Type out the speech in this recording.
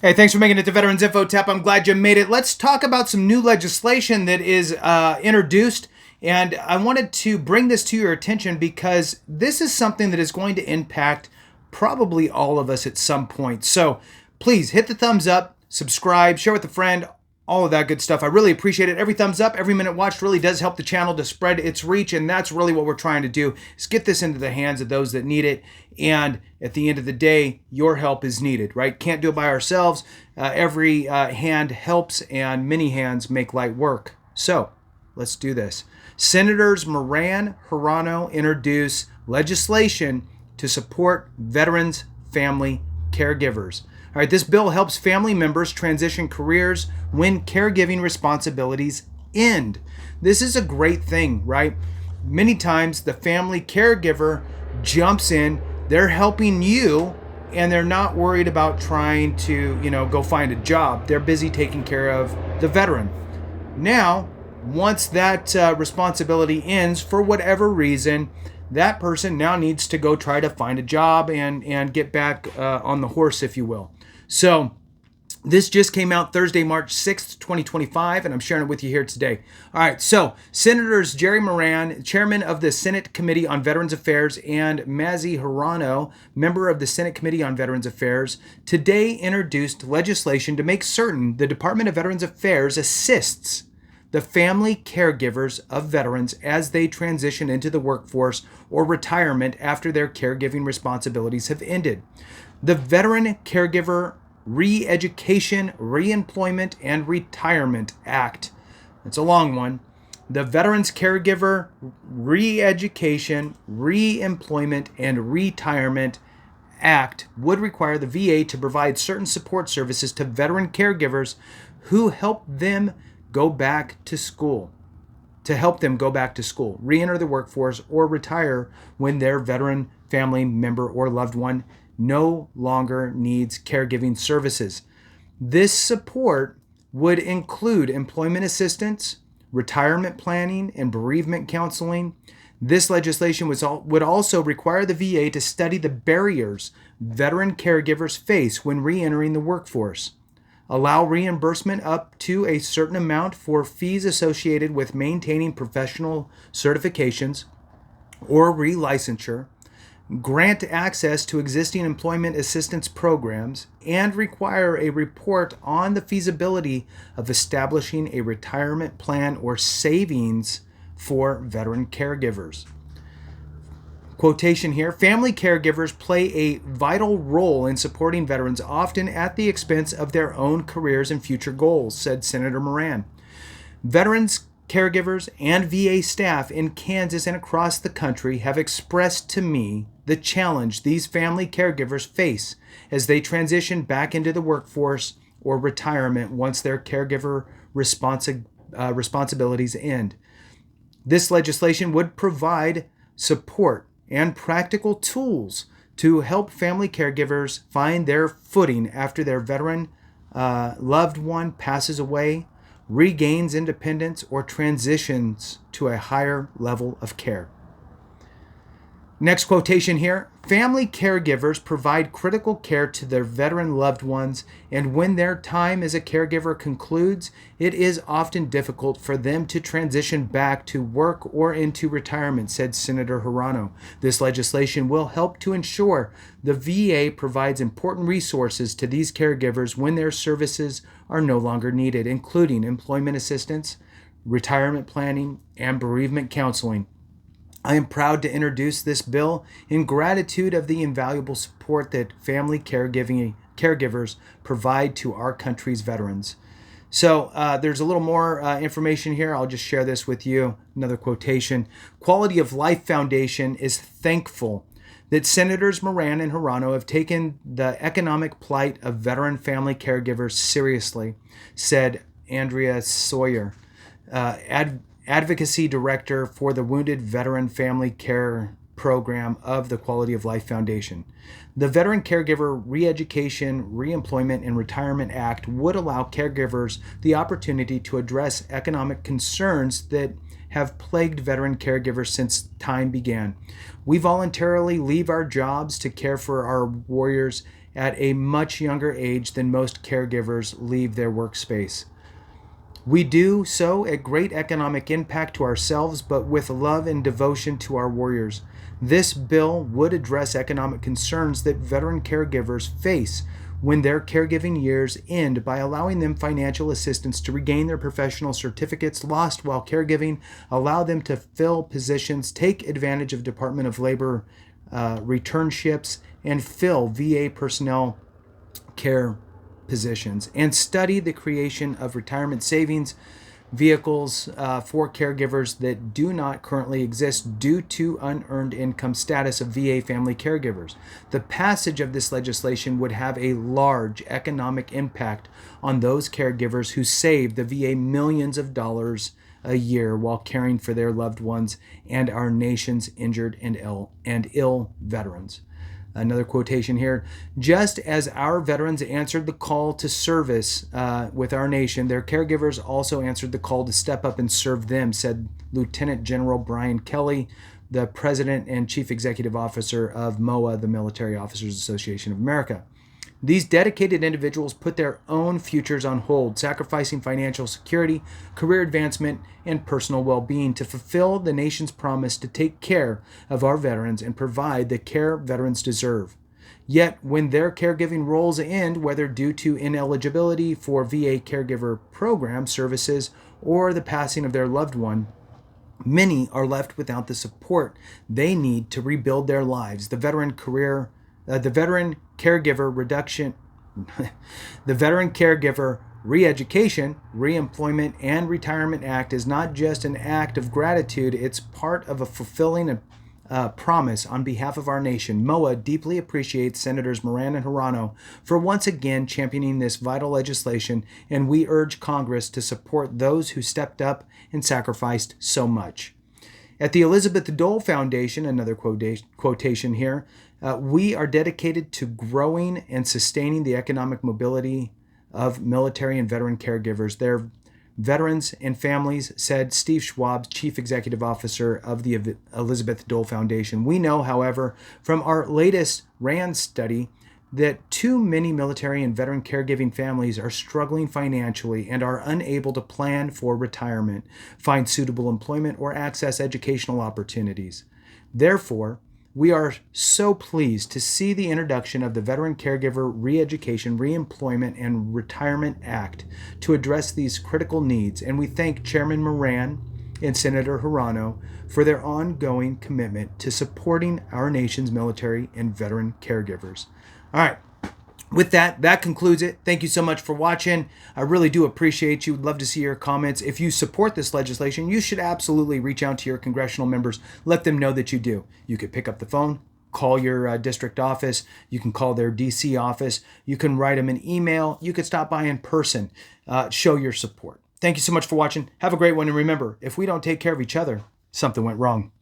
Hey, thanks for making it to Veterans Info Tap. I'm glad you made it. Let's talk about some new legislation that is introduced. And I wanted to bring this to your attention because this is something that is going to impact probably all of us at some point. So please hit the thumbs up, subscribe, share with a friend, all of that good stuff. I really appreciate it. Every thumbs up, every minute watched really does help the channel to spread its reach. And that's really what we're trying to do, is get this into the hands of those that need it. And at the end of the day, your help is needed, right? Can't do it by ourselves. Every hand helps, and many hands make light work. So let's do this. Senators Moran, Hirano introduce legislation to support veterans, family caregivers. All right, this bill helps family members transition careers when caregiving responsibilities end. This is a great thing, right? Many times the family caregiver jumps in, they're helping you, and they're not worried about trying to, go find a job. They're busy taking care of the veteran. Now, once that responsibility ends for whatever reason, that person now needs to go try to find a job and get back on the horse, if you will. So this just came out Thursday, March 6th, 2025, and I'm sharing it with you here today. All right, so Senators Jerry Moran, chairman of the Senate Committee on Veterans Affairs, and Mazi Hirano, member of the Senate Committee on Veterans Affairs, today introduced legislation to make certain the Department of Veterans Affairs assists the family caregivers of veterans as they transition into the workforce or retirement after their caregiving responsibilities have ended. The Veteran Caregiver Re-Education, Reemployment, and Retirement Act. It's a long one. The Veterans Caregiver Re-Education, Reemployment, and Retirement Act would require the VA to provide certain support services to veteran caregivers who help them go back to school, re-enter the workforce, or retire when their veteran family member or loved one no longer needs caregiving services. This support would include employment assistance, retirement planning, and bereavement counseling. This legislation would also require the VA to study the barriers veteran caregivers face when re-entering the workforce, allow reimbursement up to a certain amount for fees associated with maintaining professional certifications or relicensure, grant access to existing employment assistance programs, and require a report on the feasibility of establishing a retirement plan or savings for veteran caregivers. Quotation here, family caregivers play a vital role in supporting veterans, often at the expense of their own careers and future goals, said Senator Moran. Veterans caregivers and VA staff in Kansas and across the country have expressed to me the challenge these family caregivers face as they transition back into the workforce or retirement once their caregiver responsibilities end. This legislation would provide support and practical tools to help family caregivers find their footing after their veteran loved one passes away, regains independence, or transitions to a higher level of care. Next quotation here, family caregivers provide critical care to their veteran loved ones, and when their time as a caregiver concludes, it is often difficult for them to transition back to work or into retirement, said Senator Hirano. This legislation will help to ensure the VA provides important resources to these caregivers when their services are no longer needed, including employment assistance, retirement planning, and bereavement counseling. I am proud to introduce this bill in gratitude of the invaluable support that family caregivers provide to our country's veterans. So there's a little more information here. I'll just share this with you. Another quotation. Quality of Life Foundation is thankful that Senators Moran and Hirano have taken the economic plight of veteran family caregivers seriously, said Andrea Sawyer, Advocacy Director for the Wounded Veteran Family Care Program of the Quality of Life Foundation. The Veteran Caregiver Re-Education, Reemployment, and Retirement Act would allow caregivers the opportunity to address economic concerns that have plagued veteran caregivers since time began. We voluntarily leave our jobs to care for our warriors at a much younger age than most caregivers leave their workspace. We do so at great economic impact to ourselves, but with love and devotion to our warriors. This bill would address economic concerns that veteran caregivers face when their caregiving years end by allowing them financial assistance to regain their professional certificates lost while caregiving, allow them to fill positions, take advantage of Department of Labor returnships, and fill VA personnel care positions, and study the creation of retirement savings vehicles for caregivers that do not currently exist due to unearned income status of VA family caregivers. The passage of this legislation would have a large economic impact on those caregivers who save the VA millions of dollars a year while caring for their loved ones and our nation's injured and ill veterans. Another quotation here: just as our veterans answered the call to service with our nation, their caregivers also answered the call to step up and serve them, said Lieutenant General Brian Kelly, the President and Chief Executive Officer of MOA, the Military Officers Association of America. These dedicated individuals put their own futures on hold, sacrificing financial security, career advancement, and personal well-being to fulfill the nation's promise to take care of our veterans and provide the care veterans deserve. Yet, when their caregiving roles end, whether due to ineligibility for VA caregiver program services or the passing of their loved one, many are left without the support they need to rebuild their lives. The Veteran Caregiver Re-Education, Reemployment, and Retirement Act is not just an act of gratitude, it's part of a fulfilling a promise on behalf of our nation. MOA deeply appreciates Senators Moran and Hirano for once again championing this vital legislation, and we urge Congress to support those who stepped up and sacrificed so much. At the Elizabeth Dole Foundation, another quotation here, we are dedicated to growing and sustaining the economic mobility of military and veteran caregivers, their veterans and families, said Steve Schwab, Chief Executive Officer of the Elizabeth Dole Foundation. We know, however, from our latest RAND study that too many military and veteran caregiving families are struggling financially and are unable to plan for retirement, find suitable employment, or access educational opportunities. Therefore, we are so pleased to see the introduction of the Veteran Caregiver Re-Education, Reemployment, and Retirement Act to address these critical needs, and we thank Chairman Moran and Senator Hirano for their ongoing commitment to supporting our nation's military and veteran caregivers. All right. With that concludes it. Thank you so much for watching. I really do appreciate you. Would love to see your comments. If you support this legislation, you should absolutely reach out to your congressional members. Let them know that you do. You could pick up the phone, call your district office. You can call their DC office. You can write them an email. You could stop by in person. Show your support. Thank you so much for watching. Have a great one. And remember, if we don't take care of each other, something went wrong.